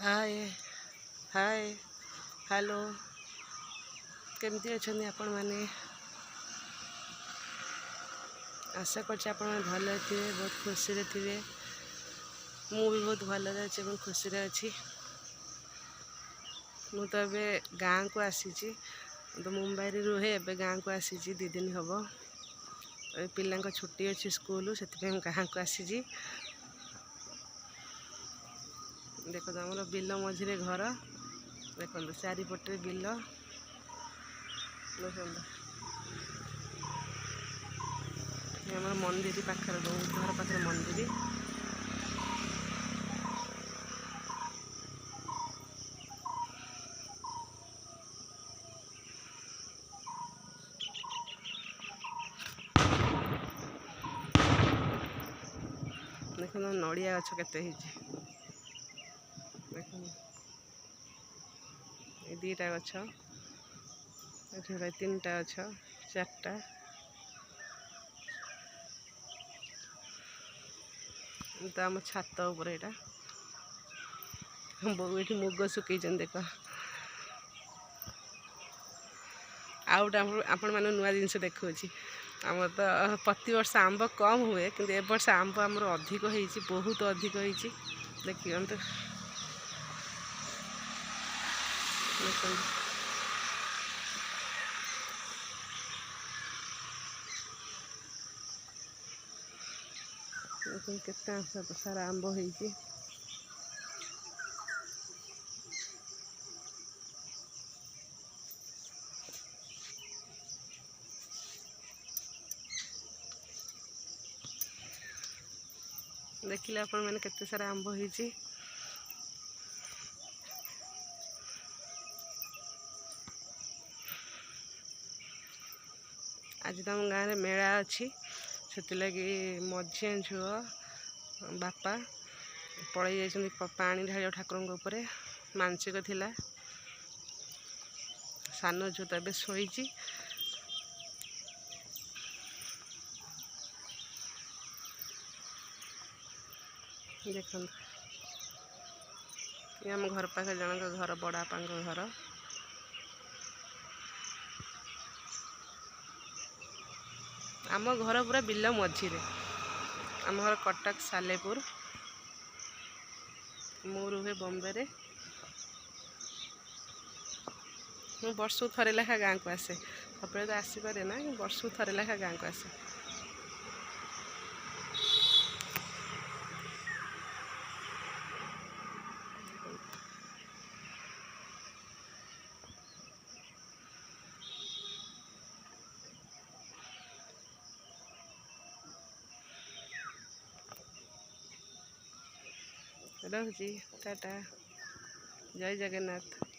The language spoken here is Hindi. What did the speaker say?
हाय हाय हेलो केमती अच्छा आपण मैंने आशा कर भल थे बहुत खुशी थे मु भी बहुत भल अच्छे खुशी अच्छी मु तो ए गाँ को आसी तो मुंबई रुहे ए गाँ को आसी 2 दिन हम पिला छुट्टी अच्छी स्कूल से गाँ को आसी देखो आम बिल मझे घर देखो चारिपटे बिल देखो आम मंदिर पाखर घर पाखे मंदिर देख नड़िया गछ केते देख 2टा गछ 3टा गछ 4टा तो आम छात उपर यहाँ बोऊ ये मुग सुकई देख आउट आपण मैंने नुआ जिनस देखा आम तो प्रति वर्ष आंब कम हुए कि ए वर्ष आंब आमर अधिक हो बहुत अधिक हो देखिए तो केते सारा आंब हो देखिले आपण मैंने केते सारा आंब हो आज तो आम गाँव में मेला अच्छी से लगी मझिया झुआ बापा पड़े जा पानी ढाल ठाकुर ऊपर मानसिक थिला सान झुआ तो ए शोई देख आम घर पाखे जन घर बड़ापा घर आम घर पूरा बिल मझी आम घर कटक सालेपुर मु रुहे बॉम्बे मु वर्ष थरे लेखा गाँ को आसे सब तो आसपे ना वर्ष थरे लेखा गाँ को आसे रखुची टाटा जय जगन्नाथ।